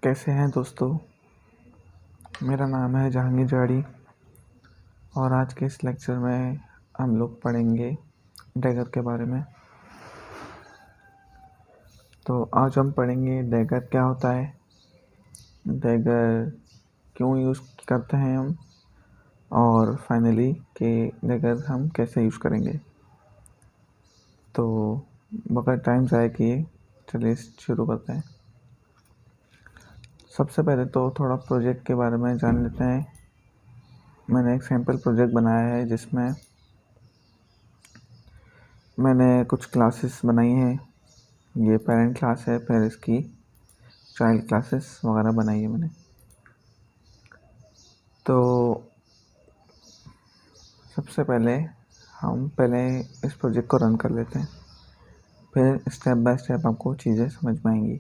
कैसे हैं दोस्तों। मेरा नाम है जहांगीर जाड़ी और आज के इस लेक्चर में हम लोग पढ़ेंगे डैगर के बारे में। तो आज हम पढ़ेंगे डैगर क्या होता है, डैगर क्यों यूज़ करते हैं हम, और फाइनली कि डैगर हम कैसे यूज़ करेंगे। तो बगैर टाइम ज़ाया किए चलिए शुरू करते हैं। सबसे पहले तो थोड़ा प्रोजेक्ट के बारे में जान लेते हैं। मैंने एक सैम्पल प्रोजेक्ट बनाया है जिसमें मैंने कुछ क्लासेस बनाई हैं। ये पेरेंट क्लास है, फिर इसकी चाइल्ड क्लासेस वगैरह बनाई है मैंने। तो सबसे पहले हम इस प्रोजेक्ट को रन कर लेते हैं, फिर स्टेप बाय स्टेप आपको चीज़ें समझ में आएंगी।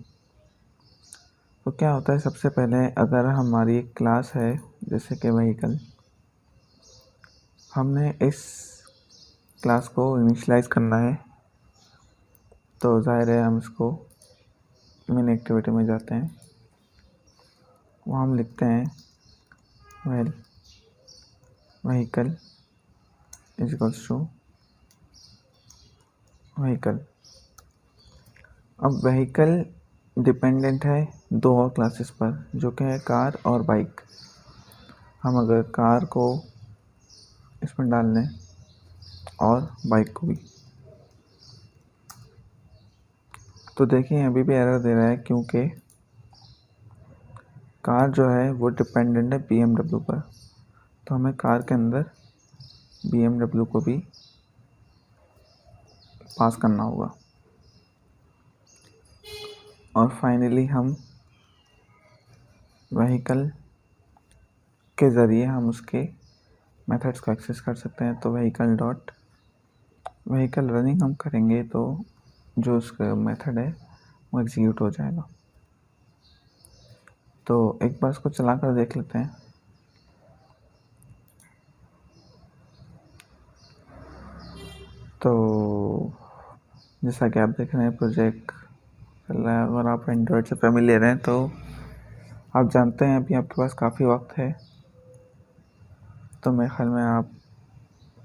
तो क्या होता है, सबसे पहले अगर हमारी एक क्लास है जैसे कि व्हीकल, हमने इस क्लास को इनिशियलाइज़ करना है। तो जाहिर है हम इसको मेन एक्टिविटी में जाते हैं, वहाँ हम लिखते हैं vehicle is equals to vehicle. अब व्हीकल डिपेंडेंट है दो और क्लासेस पर, जो कि है कार और बाइक। हम अगर कार को इसमें डाल लें और बाइक को भी, तो देखिए अभी भी एरर दे रहा है, क्योंकि कार जो है वो डिपेंडेंट है BMW पर। तो हमें कार के अंदर BMW को भी पास करना होगा। और फाइनली हम व्हीकल के ज़रिए हम उसके मेथड्स को एक्सेस कर सकते हैं। तो व्हीकल रनिंग हम करेंगे तो जो उसका मेथड है वो एग्जीक्यूट हो जाएगा। तो एक बार इसको चला कर देख लेते हैं। तो जैसा कि आप देख रहे हैं प्रोजेक्ट चल रहा है। अगर आप एंड्रॉयड से फेमिलियर हैं तो आप जानते हैं अभी आपके पास काफ़ी वक्त है। तो मेरे ख्याल में आप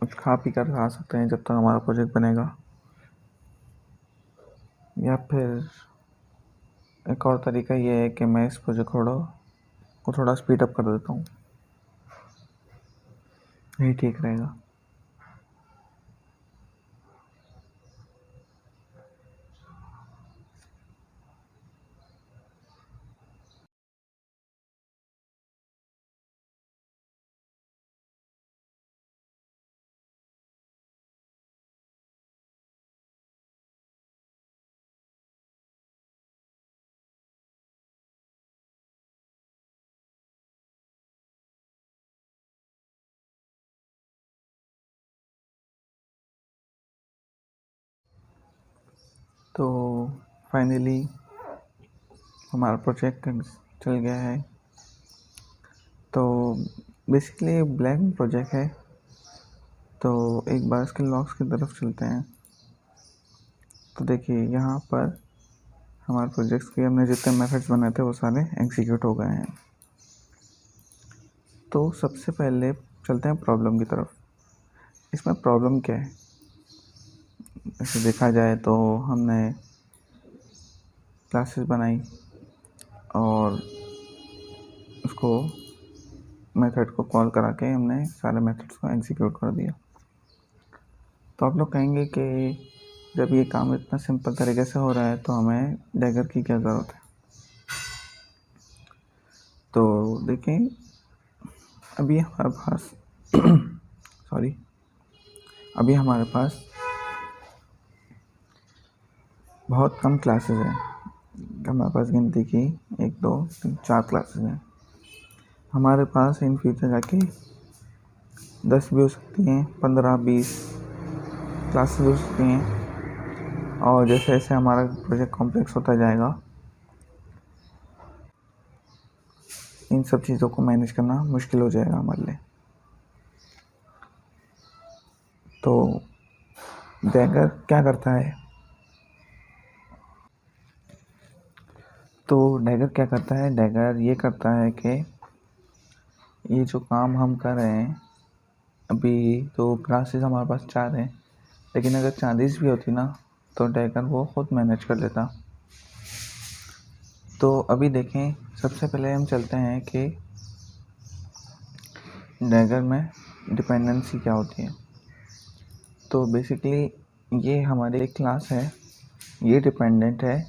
कुछ खा पी कर आ सकते हैं जब तक हमारा प्रोजेक्ट बनेगा। या फिर एक और तरीका ये है कि मैं इस प्रोजेक्ट को थोड़ा स्पीड अप कर देता हूँ, यही ठीक रहेगा। तो फाइनली हमारा प्रोजेक्ट चल गया है। तो बेसिकली ब्लैक प्रोजेक्ट है। तो एक बार इसके लॉग्स की तरफ चलते हैं। तो देखिए यहाँ पर हमारे प्रोजेक्ट्स के हमने जितने मेथड्स बनाए थे वो सारे एग्जीक्यूट हो गए हैं। तो सबसे पहले चलते हैं प्रॉब्लम की तरफ। इसमें प्रॉब्लम क्या है, ऐसे देखा जाए तो हमने क्लासेस बनाई और उसको मेथड को कॉल करा के हमने सारे मेथड्स को एग्जीक्यूट कर दिया। तो आप लोग कहेंगे कि जब ये काम इतना सिंपल तरीके से हो रहा है तो हमें डैगर की क्या ज़रूरत है। तो देखें अभी हमारे पास अभी हमारे पास बहुत कम क्लासेस हैं। हमारे पास गिनती की 1 2 3 4 क्लासेस हैं। हमारे पास इन फ्यूचर जाके 10 भी हो सकती हैं, 15 20 क्लासेस हो सकती हैं। और जैसे जैसे हमारा प्रोजेक्ट कॉम्प्लेक्स होता जाएगा, इन सब चीज़ों को मैनेज करना मुश्किल हो जाएगा हमारे लिए। तो डैगर क्या करता है, तो डैगर क्या करता है, डैगर ये करता है कि ये जो काम हम कर रहे हैं अभी, तो क्लासेस हमारे पास 4 हैं, लेकिन अगर 40 भी होती ना तो डैगर वो खुद मैनेज कर लेता। तो अभी देखें, सबसे पहले हम चलते हैं कि डैगर में डिपेंडेंसी क्या होती है। तो बेसिकली ये हमारी एक क्लास है, ये डिपेंडेंट है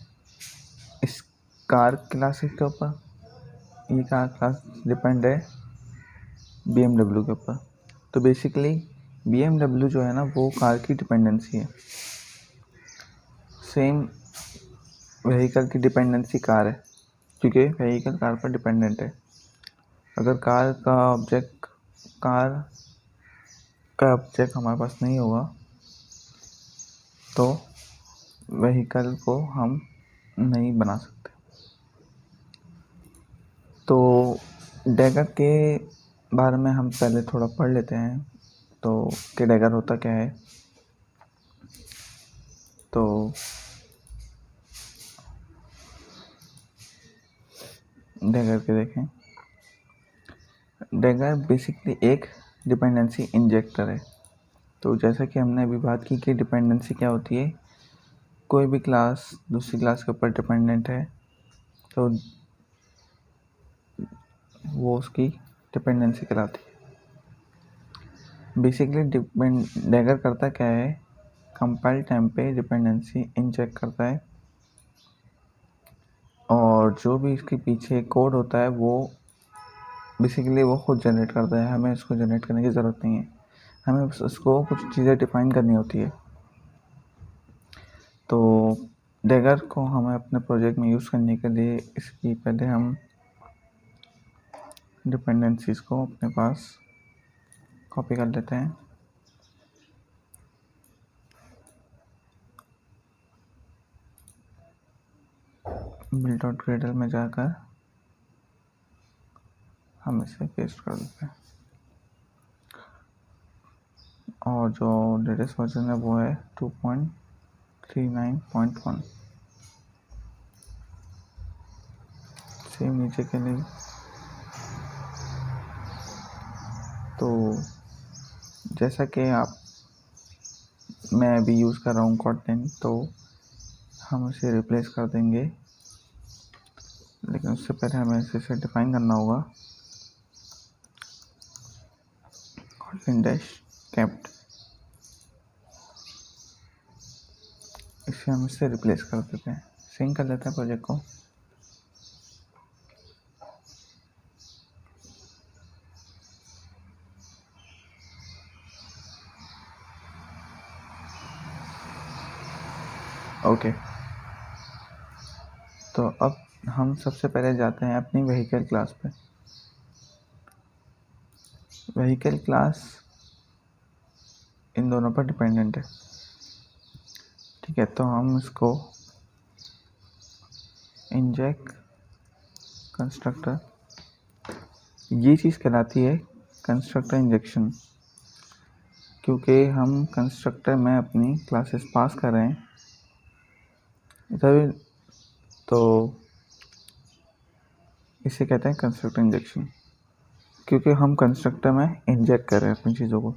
इस कार क्लास के ऊपर, ये कार क्लास डिपेंड है BMW के ऊपर। तो बेसिकली BMW जो है ना वो कार की डिपेंडेंसी है, सेम व्हीकल की डिपेंडेंसी कार है, क्योंकि व्हीकल कार पर डिपेंडेंट है। अगर कार का ऑब्जेक्ट हमारे पास नहीं होगा तो व्हीकल को हम नहीं बना सकते। तो डैगर के बारे में हम पहले थोड़ा पढ़ लेते हैं, तो कि डैगर होता क्या है। तो डैगर के देखें, डैगर बेसिकली एक डिपेंडेंसी इंजेक्टर है। तो जैसा कि हमने अभी बात की कि डिपेंडेंसी क्या होती है, कोई भी क्लास दूसरी क्लास के ऊपर डिपेंडेंट है तो वो उसकी डिपेंडेंसी कहलाती है। बेसिकली डैगर करता क्या है, कंपाइल टाइम पे डिपेंडेंसी इंजेक्ट करता है, और जो भी इसके पीछे कोड होता है वो बेसिकली वो खुद जनरेट करता है, हमें इसको जनरेट करने की ज़रूरत नहीं है, हमें उसको कुछ चीज़ें डिफाइन करनी होती है। तो डैगर को हमें अपने प्रोजेक्ट में यूज़ करने के लिए इसकी पहले हम डिपेंडेंसीज़ को अपने पास कॉपी कर लेते हैं। build.gradle में जाकर हम इसे पेस्ट कर देते हैं, और जो लेटेस्ट वर्जन है वो है 2.39.1। सेम नीचे के लिए, तो जैसा कि मैं अभी यूज़ कर रहा हूँ Kotlin, तो हम उसे रिप्लेस कर देंगे, लेकिन उससे पहले हमें इसे डिफाइन करना होगा। Kotlin डैश kept, इसे हम इससे रिप्लेस कर देते हैं। सिंक कर लेते हैं प्रोजेक्ट को। ओके, तो अब हम सबसे पहले जाते हैं अपनी व्हीकल क्लास पे। व्हीकल क्लास इन दोनों पर डिपेंडेंट है, ठीक है। तो हम इसको इंजेक्ट कंस्ट्रक्टर, ये चीज़ कहलाती है कंस्ट्रक्टर इंजेक्शन, क्योंकि हम कंस्ट्रक्टर में अपनी क्लासेस पास कर रहे हैं तभी, तो इसे कहते हैं कंस्ट्रक्टर इंजेक्शन, क्योंकि हम कंस्ट्रक्टर में इंजेक्ट कर रहे हैं अपनी चीज़ों को।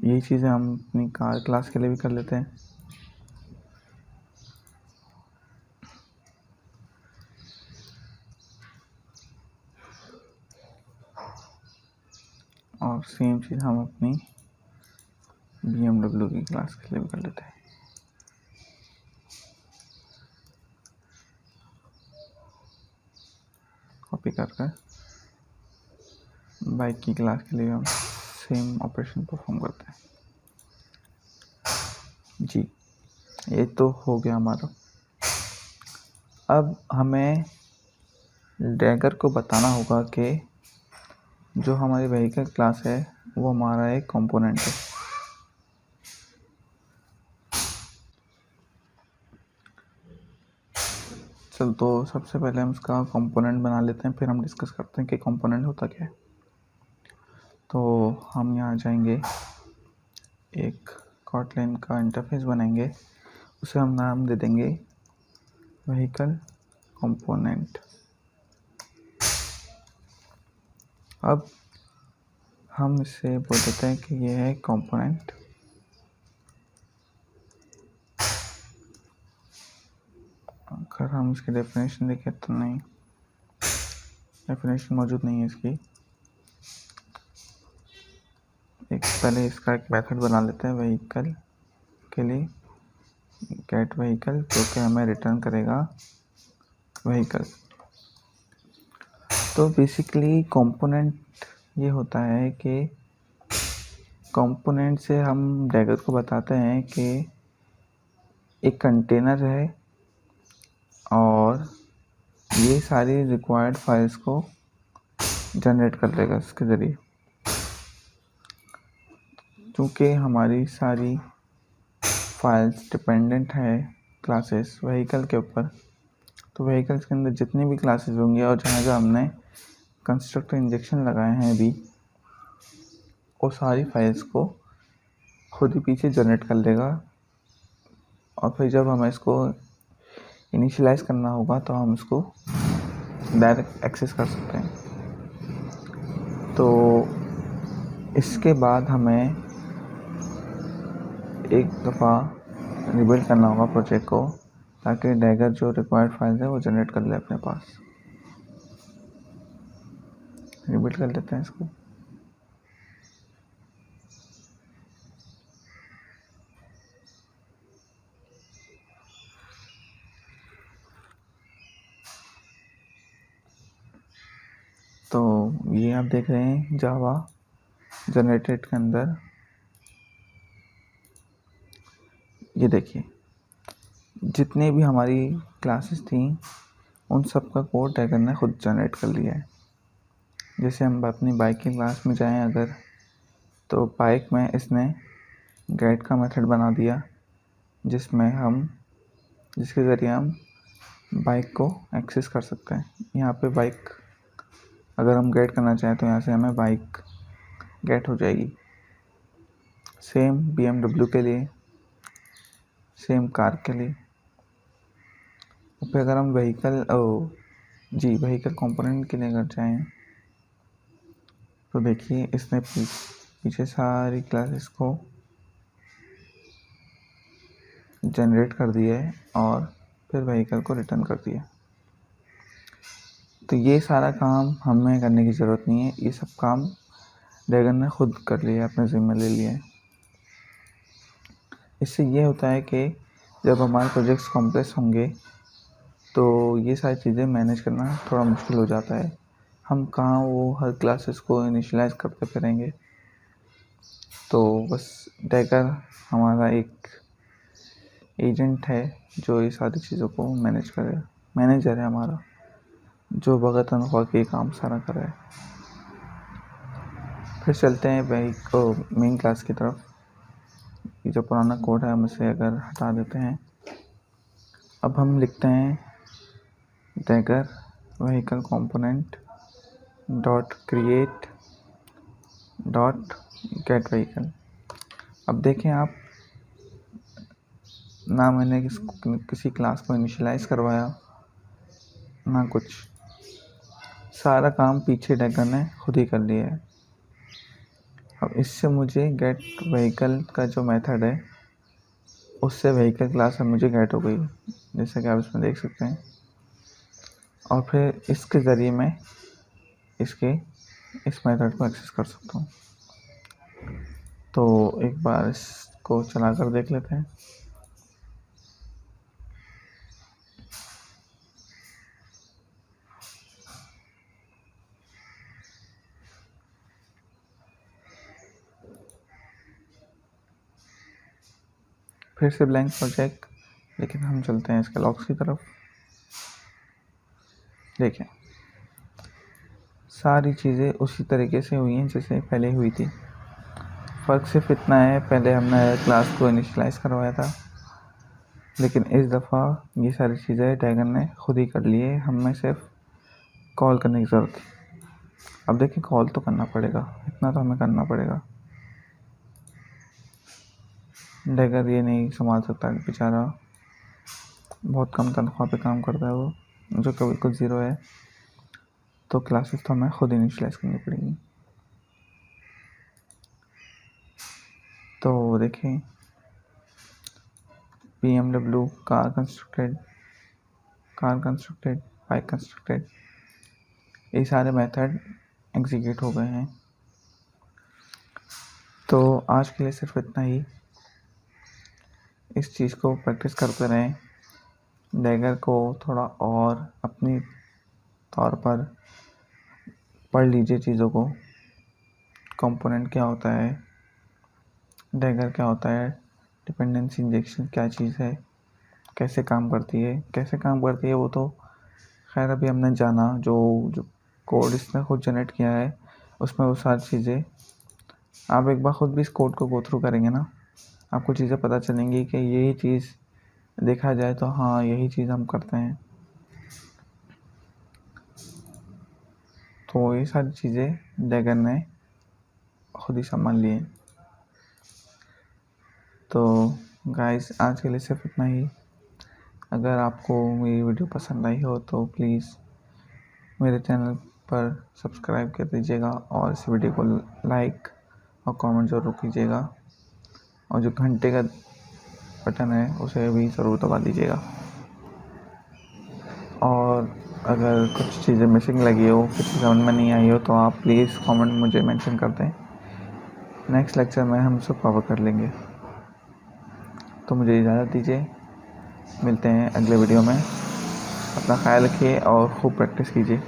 यही चीज़ें हम अपनी कार क्लास के लिए भी कर लेते हैं। और सेम चीज़ हम अपनी BMW की क्लास के लिए भी कर लेते हैं। कॉपी कर बाइक की क्लास के लिए हम सेम ऑपरेशन परफॉर्म करते हैं। जी, ये तो हो गया हमारा। अब हमें डैगर को बताना होगा कि जो हमारी व्हीकल क्लास है वो हमारा एक कंपोनेंट है। चल, तो सबसे पहले हम उसका कंपोनेंट बना लेते हैं, फिर हम डिस्कस करते हैं कि कंपोनेंट होता क्या है। तो हम यहाँ जाएंगे, एक Kotlin का इंटरफेस बनाएंगे, उसे हम नाम दे देंगे व्हीकल कंपोनेंट। अब हम इसे बोल देते हैं कि ये है कंपोनेंट। अगर हम इसकी डेफिनेशन देखें तो नहीं, डेफिनेशन मौजूद नहीं है इसकी। एक पहले इसका एक मेथड बना लेते हैं व्हीकल के लिए, गेट व्हीकल, जो कि हमें रिटर्न करेगा व्हीकल। तो बेसिकली कंपोनेंट ये होता है कि कंपोनेंट से हम डैगर को बताते हैं कि एक कंटेनर है और ये सारी रिक्वायर्ड फाइल्स को जनरेट कर देगा इसके ज़रिए। क्योंकि हमारी सारी फाइल्स डिपेंडेंट है क्लासेस व्हीकल के ऊपर, तो व्हीकल्स के अंदर जितनी भी क्लासेस होंगी और जहाँ जहाँ हमने कंस्ट्रक्टर इंजेक्शन लगाए हैं अभी, वो सारी फाइल्स को खुद ही पीछे जनरेट कर लेगा। और फिर जब हमें इसको इनिशियलाइज़ करना होगा तो हम इसको डायरेक्ट एक्सेस कर सकते हैं। तो इसके बाद हमें एक दफ़ा रिबिल्ड करना होगा प्रोजेक्ट को, ताकि डैगर जो रिक्वायर्ड फाइल्स है वो जनरेट कर ले अपने पास। रिबिल्ड कर लेते हैं इसको। तो ये आप देख रहे हैं जावा जनरेटेड के अंदर, ये देखिए जितने भी हमारी क्लासेस थी उन सब का कोड डैगर ने खुद जनरेट कर लिया है। जैसे हम अपनी बाइक की क्लास में जाएं अगर, तो बाइक में इसने गेट का मेथड बना दिया जिसके ज़रिए हम बाइक को एक्सेस कर सकते हैं। यहाँ पे बाइक अगर हम गेट करना चाहें तो यहाँ से हमें बाइक गेट हो जाएगी। सेम BMW के लिए, सेम कार के लिए। फिर अगर हम व्हीकल कंपोनेंट के लिए अगर जाएँ तो देखिए इसने पीछे सारी क्लासेस को जनरेट कर दिया है और फिर व्हीकल को रिटर्न कर दिया। तो ये सारा काम हमें करने की ज़रूरत नहीं है, ये सब काम डैगर ने खुद कर लिया, अपने ज़िम्मे ले लिया है। इससे ये होता है कि जब हमारे प्रोजेक्ट्स कॉम्प्लेक्स होंगे तो ये सारी चीज़ें मैनेज करना थोड़ा मुश्किल हो जाता है। हम कहाँ वो हर क्लासेस को इनिशियलाइज़ करते फिरेंगे। तो बस डैगर हमारा एक एजेंट है जो ये सारी चीज़ों को मैनेज करे, मैनेजर है हमारा, जो बगैर तनख्वाह के काम सारा करे। फिर चलते हैं मेन क्लास की तरफ। ये जो पुराना कोड है हम इसे अगर हटा देते हैं, अब हम लिखते हैं dagger vehicle component dot create dot gate vehicle. अब देखें आप, ना मैंने किसी क्लास को इनिशियलाइज़ करवाया ना कुछ, सारा काम पीछे डैगर ने खुद ही कर लिया है। अब इससे मुझे गेट व्हीकल का जो मेथड है उससे व्हीकल क्लास में मुझे गेट हो गई, जैसे कि आप इसमें देख सकते हैं। और फिर इसके ज़रिए मैं इस मेथड को एक्सेस कर सकता हूँ। तो एक बार इसको चला कर देख लेते हैं। फिर से ब्लैंक प्रोजेक्ट, लेकिन हम चलते हैं इसके लॉग्स की तरफ। देखें सारी चीज़ें उसी तरीके से हुई हैं जैसे पहले हुई थी। फ़र्क सिर्फ इतना है, पहले हमने क्लास को इनिशियलाइज़ करवाया था, लेकिन इस दफ़ा ये सारी चीज़ें डैगर ने खुद ही कर ली है, हमें सिर्फ कॉल करने की ज़रूरत है। अब देखिए कॉल तो करना पड़ेगा, इतना तो हमें करना पड़ेगा। डैगर ये नहीं संभाल सकता बेचारा, बहुत कम तनख्वाह पे काम करता है वो। जो कि बिल्कुल ज़ीरो है, तो क्लासेस तो हमें खुद इनिशियलाइज करनी पड़ेगी। तो देखें, BMW car constructed, bike constructed, ये सारे मेथड एग्जीक्यूट हो गए हैं। तो आज के लिए सिर्फ इतना ही। इस चीज़ को प्रैक्टिस करते रहें, डैगर को थोड़ा और अपनी तौर पर पढ़ लीजिए चीज़ों को, कंपोनेंट क्या होता है, डैगर क्या होता है, डिपेंडेंसी इंजेक्शन क्या चीज़ है, कैसे काम करती है वो तो खैर अभी हमने जाना, जो कोड इसने खुद जनरेट किया है उसमें वो सारी चीज़ें आप एक बार खुद भी इस कोड को गो थ्रू करेंगे ना, आपको चीज़ें पता चलेंगी कि यही चीज़ देखा जाए तो हाँ यही चीज़ हम करते हैं। तो ये सारी चीज़ें डैगर ने खुद ही संभाल लिए। तो गाइस आज के लिए सिर्फ इतना ही। अगर आपको मेरी वीडियो पसंद आई हो तो प्लीज़ मेरे चैनल पर सब्सक्राइब कर दीजिएगा और इस वीडियो को लाइक और कमेंट ज़रूर कीजिएगा, और जो घंटे का बटन है उसे भी ज़रूर दबा दीजिएगा। और अगर कुछ चीज़ें मिसिंग लगी हो, कुछ समझ में नहीं आई हो, तो आप प्लीज़ कमेंट मुझे मेंशन कर दें, नेक्स्ट लेक्चर में हम उसको कवर कर लेंगे। तो मुझे इजाज़त दीजिए, मिलते हैं अगले वीडियो में। अपना ख्याल रखिए और खूब प्रैक्टिस कीजिए।